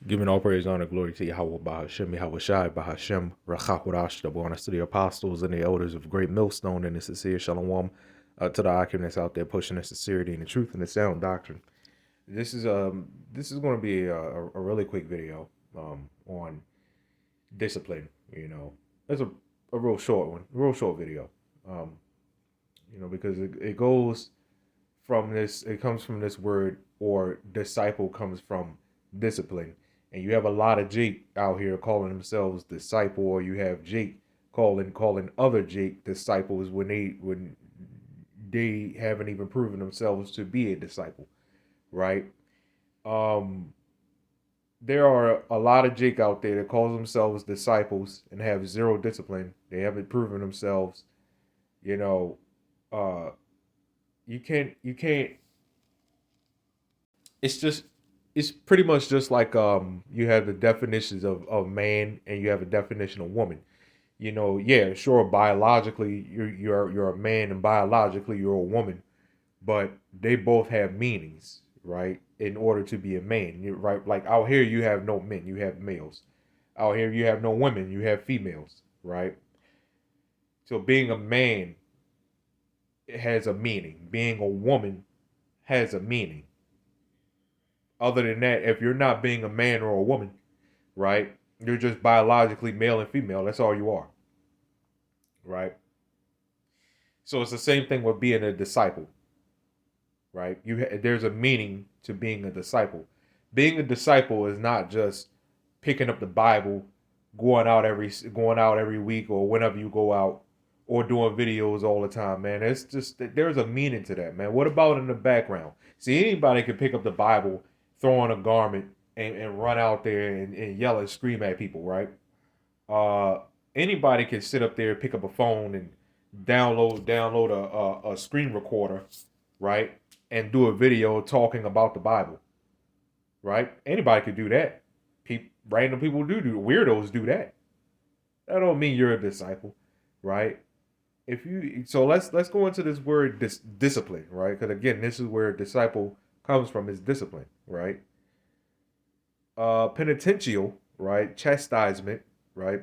Giving all praise, honor, glory to YAHAWAH, BAHASHAM, YAHAWASHI, BAHASHAM, RACHAWADASH, the honor to the apostles and the elders of Great Millstone and the sincere Shalom, to the Akim that's out there pushing the sincerity and the truth and the sound doctrine. This is going to be a really quick video on discipline. It's a real short one, a real short video. Because it goes from this, it comes from this word, or disciple comes from discipline. And you have a lot of Jake out here calling themselves disciple, or you have Jake calling other Jake disciples when they haven't even proven themselves to be a disciple, right? There are a lot of Jake out there that calls themselves disciples and have zero discipline. They haven't proven themselves. You can't. It's pretty much just like you have the definitions of man and you have a definition of woman. Yeah, sure, biologically you're a man and biologically you're a woman, but they both have meanings, right? In order to be a man, you're right. Like out here you have no men, you have males. Out here you have no women, you have females, right? So being a man has a meaning. Being a woman has a meaning. Other than that, if you're not being a man or a woman, right, you're just biologically male and female. That's all you are, right? So it's the same thing with being a disciple, right? There's a meaning to being a disciple. Being a disciple is not just picking up the Bible, going out every week or whenever you go out, or doing videos all the time, man. It's just there's a meaning to that, man. What about in the background? See, anybody can pick up the Bible, throw on a garment, and run out there and yell and scream at people, right? Anybody can sit up there, pick up a phone, and download a screen recorder, right, and do a video talking about the Bible, right? Anybody could do that. Random people do weirdos do that. That don't mean you're a disciple, right? Let's go into this word discipline, right? Because again, this is where disciple comes from, is discipline, right? Penitential, right? Chastisement, right?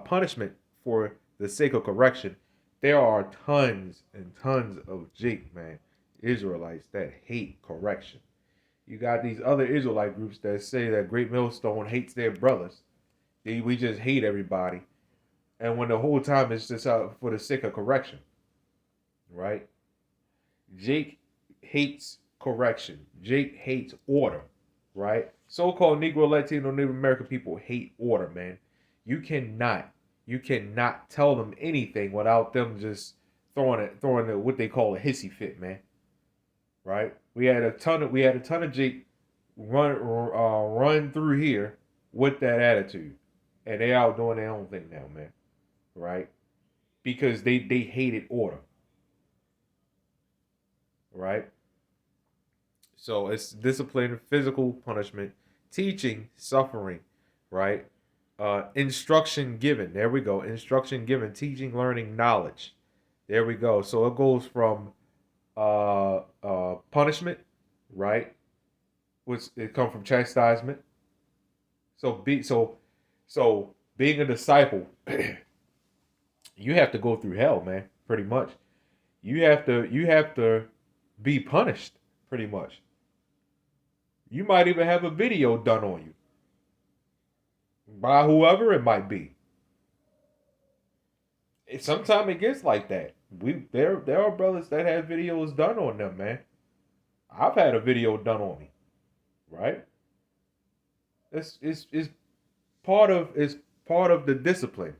Punishment for the sake of correction. There are tons and tons of Israelites that hate correction. You got these other Israelite groups that say that Great Millstone hates their brothers. We just hate everybody. And when the whole time it's just out for the sake of correction, right? Jake hates correction. Jake hates order, right? So-called Negro, Latino, Native American people hate order, man. You cannot tell them anything without them just throwing what they call a hissy fit, man. Right? We had a ton of Jake run through here with that attitude, and they out doing their own thing now, man. Right? Because they hated order. Right? So it's discipline, physical punishment, teaching, suffering, right? Instruction given. There we go. Instruction given, teaching, learning, knowledge. There we go. So it goes from punishment, right? Which it comes from chastisement. So being a disciple, you have to go through hell, man. Pretty much, you have to be punished. Pretty much, you might even have a video done on you by whoever it might be. Sometimes it gets like that. There are brothers that have videos done on them, man. I've had a video done on me, right? It's part of the discipline.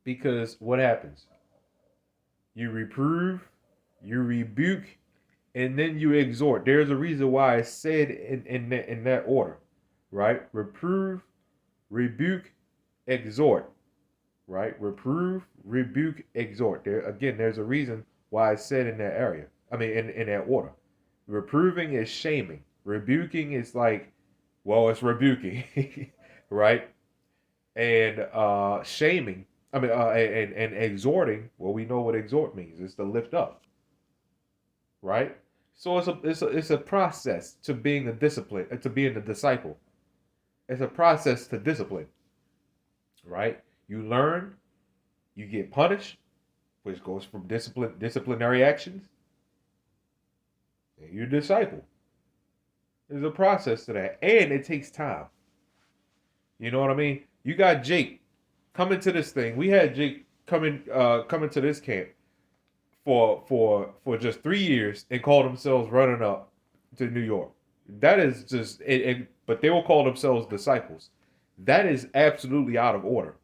Because what happens? You reprove, you rebuke, and then you exhort. There's a reason why it's said in that order, right? Reprove, rebuke, exhort, right? Reprove, rebuke, exhort. There's a reason why it's said in that area. In that order. Reproving is shaming. Rebuking is like, well, it's rebuking, right? And shaming. And exhorting. Well, we know what exhort means. It's to lift up, right? So it's a process to being a discipline, to being a disciple, It's a process to discipline, right? You learn, you get punished, which goes from disciplinary actions, and you disciple. There's a process to that, and it takes time. You know what I mean? You got Jake coming to this thing. We had Jake coming to this camp for just 3 years and called themselves running up to New York. That is just but they will call themselves disciples. That is absolutely out of order.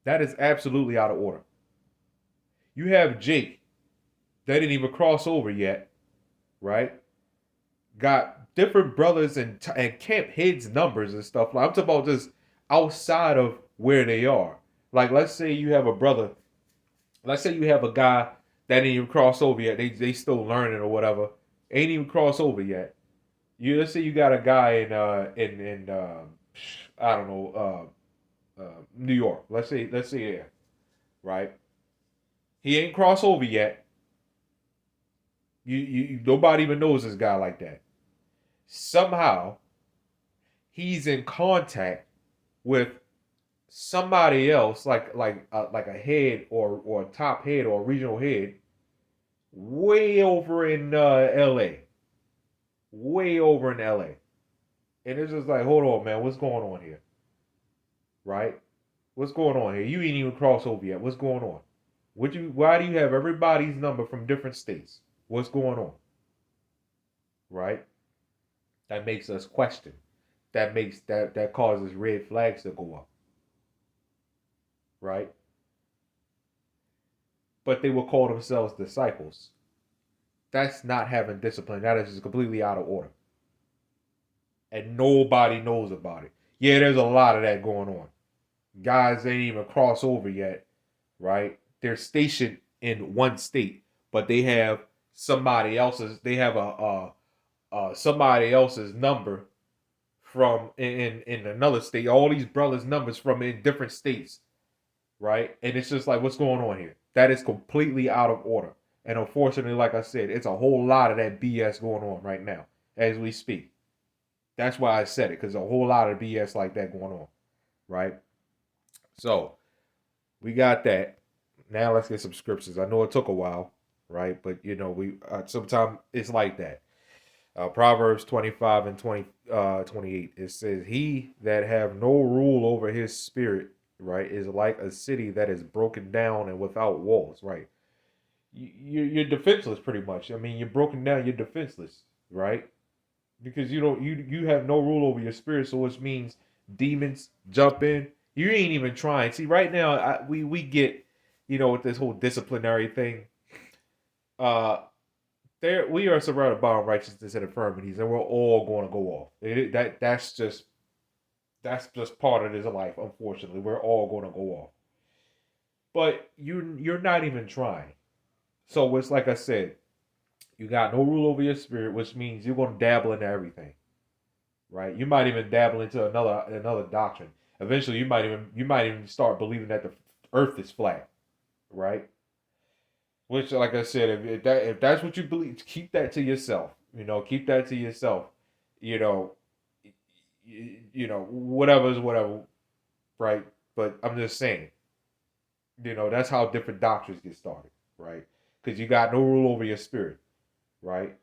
That is absolutely out of order. You have Jake, they didn't even cross over yet, right? Got different brothers and camp heads numbers and stuff. Like I'm talking about just outside of where they are. Like let's say you have a brother, let's say you have a guy that didn't even cross over yet. They still learning or whatever. Ain't even cross over yet. Let's say you got a guy in I don't know New York. Let's say yeah, right. He ain't crossed over yet. You nobody even knows this guy like that. Somehow he's in contact with somebody else, like a head or a top head or a regional head, way over in L.A. Way over in L.A. And it's just like, hold on, man, what's going on here? Right? What's going on here? You ain't even crossed over yet. What's going on? Why do you have everybody's number from different states? What's going on? Right? That makes us question. That causes red flags to go up. Right? But they will call themselves disciples. That's not having discipline. That is just completely out of order. And nobody knows about it. Yeah, there's a lot of that going on. Guys ain't even cross over yet, right? They're stationed in one state, but they have somebody else's. They have a somebody else's number from in another state. All these brothers' numbers from in different states, right? And it's just like, what's going on here? That is completely out of order. And unfortunately, like I said, it's a whole lot of that BS going on right now as we speak. That's why I said it, because a whole lot of BS like that going on, right? So we got that. Now let's get some scriptures. I know it took a while, right? But we sometimes it's like that. Proverbs 25 and 28. It says, "He that have no rule over his spirit, right, is like a city that is broken down and without walls." Right? You're defenseless, pretty much. I mean, you're broken down. You're defenseless, right? Because you have no rule over your spirit, so which means demons jump in. You ain't even trying. See, right now we get with this whole disciplinary thing. Uh, there we are surrounded by righteousness and infirmities, and we're all going to go off. That's just part of this life. Unfortunately, we're all going to go off. But you're not even trying. So it's like I said, you got no rule over your spirit, which means you're going to dabble into everything, right? You might even dabble into another doctrine. Eventually, you might even start believing that the Earth is flat, right? Which, like I said, if that's what you believe, keep that to yourself. Keep that to yourself. You know, whatever is whatever, right? But I'm just saying, that's how different doctrines get started, right? Because you got no rule over your spirit, right?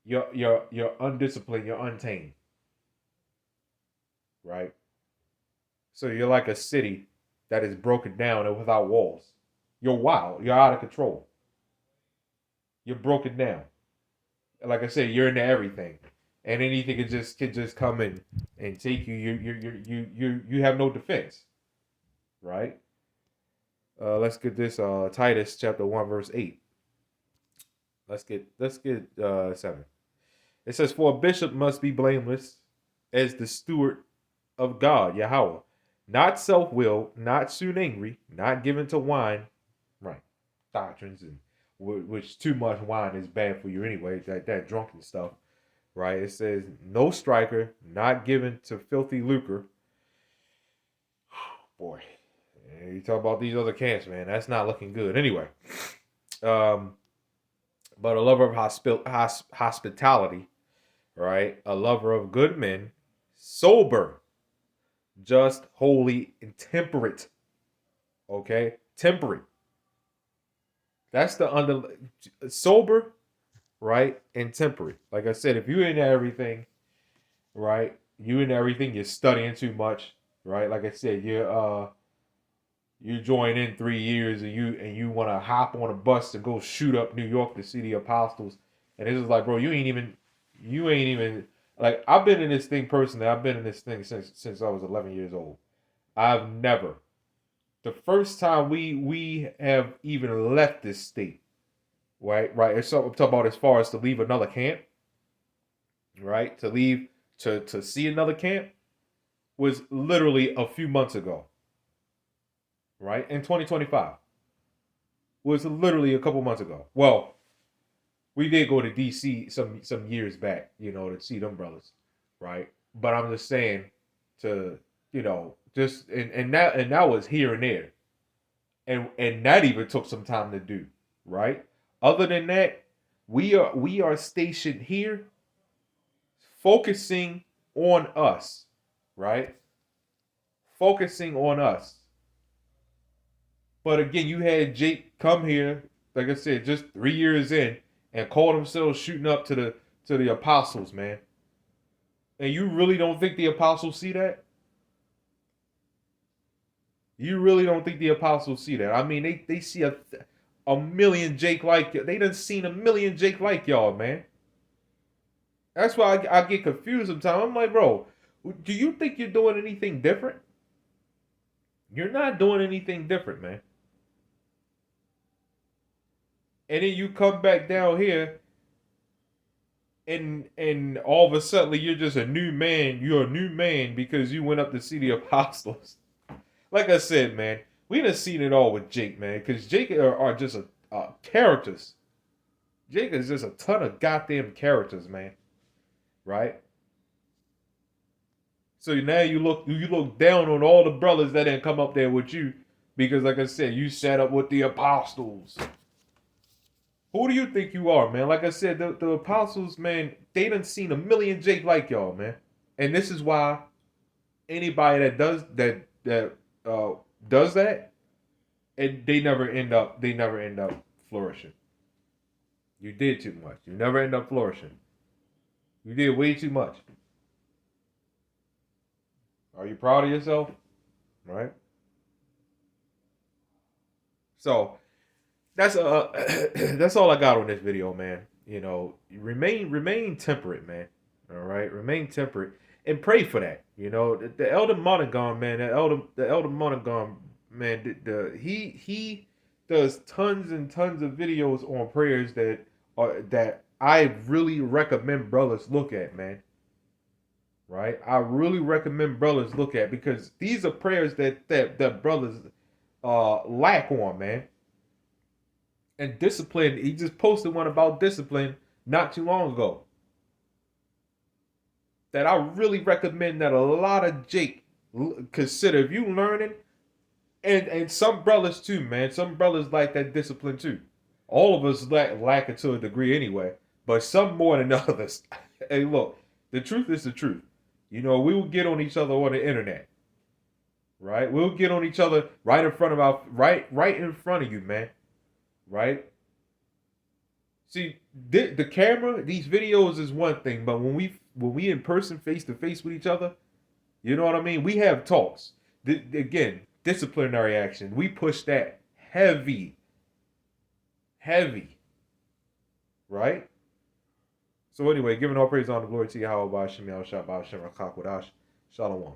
You're undisciplined, you're untamed, right? So you're like a city that is broken down and without walls. You're wild. You're out of control. You're broken down. Like I said, you're into everything, and anything can just come in and take you. You have no defense, right? Let's get this Titus chapter 1 verse 8. Let's get 7. It says, "For a bishop must be blameless as the steward of God, Yahawah, not self-willed, not soon angry, not given to wine," right? Doctrines and which too much wine is bad for you anyway. That drunken stuff, right? It says, "No striker, not given to filthy lucre." Boy, you talk about these other camps, man. That's not looking good. Anyway, um, but a lover of hospitality, right? A lover of good men, sober. Just, holy, and temperate. Okay? Temperate. That's the under sober, right? And temperate. Like I said, if you into everything, right? You into everything, you're studying too much, right? Like I said, you join in 3 years and you want to hop on a bus to go shoot up New York to see the apostles, and it's just like, bro, you ain't even like, I've been in this thing personally. I've been in this thing since I was 11 years old. I've never, the first time we have even left this state, right? It's something I'm talking about as far as to leave another camp, right? To leave to see another camp was literally a few months ago, right? In 2025 was literally a couple months ago. Well, we did go to DC some years back, to see them brothers, right? But I'm just saying, to just and that was here and there, and that even took some time to do, right? Other than that, we are stationed here, focusing on us, right? Focusing on us. But again, you had Jake come here, like I said, just 3 years in, and called themselves shooting up to the apostles, man. And you really don't think the apostles see that? You really don't think the apostles see that? I mean, they see a million Jake like you. They done seen a million Jake like y'all, man. That's why I get confused sometimes. I'm like, bro, do you think you're doing anything different? You're not doing anything different, man. And then you come back down here, and all of a sudden you're just a new man. You're a new man because you went up to see the apostles. Like I said, man, we done seen it all with Jake, man. Because Jake are just characters. Jake is just a ton of goddamn characters, man. Right? So now you look down on all the brothers that didn't come up there with you because, like I said, you sat up with the apostles. Who do you think you are, man? Like I said, the apostles, man, they done seen a million Jake like y'all, man. And this is why anybody that uh does that, and they never end up flourishing. You did too much. You never end up flourishing. You did way too much. Are you proud of yourself? Right? So that's that's all I got on this video, man. Remain temperate, man. All right, remain temperate and pray for that. The elder Monagon, man. The elder Monagon, man. He does tons and tons of videos on prayers that I really recommend brothers look at, man. Right, I really recommend brothers look at, because these are prayers that brothers lack on, man. And discipline, he just posted one about discipline not too long ago, that I really recommend that a lot of Jake consider. If you learning, and some brothers too, man. Some brothers like that discipline too. All of us lack it to a degree anyway, but some more than others. Hey, look, the truth is the truth. We will get on each other on the internet, right? We'll get on each other right in front of right in front of you, man. Right? See, the camera, these videos is one thing, but when we in person, face to face with each other, you know what I mean? We have talks. Again, disciplinary action. We push that heavy, heavy, right? So anyway, giving all praise, honor, glory to YAHAWASHI, BAHASHAM, BAHASHAM, Shalom.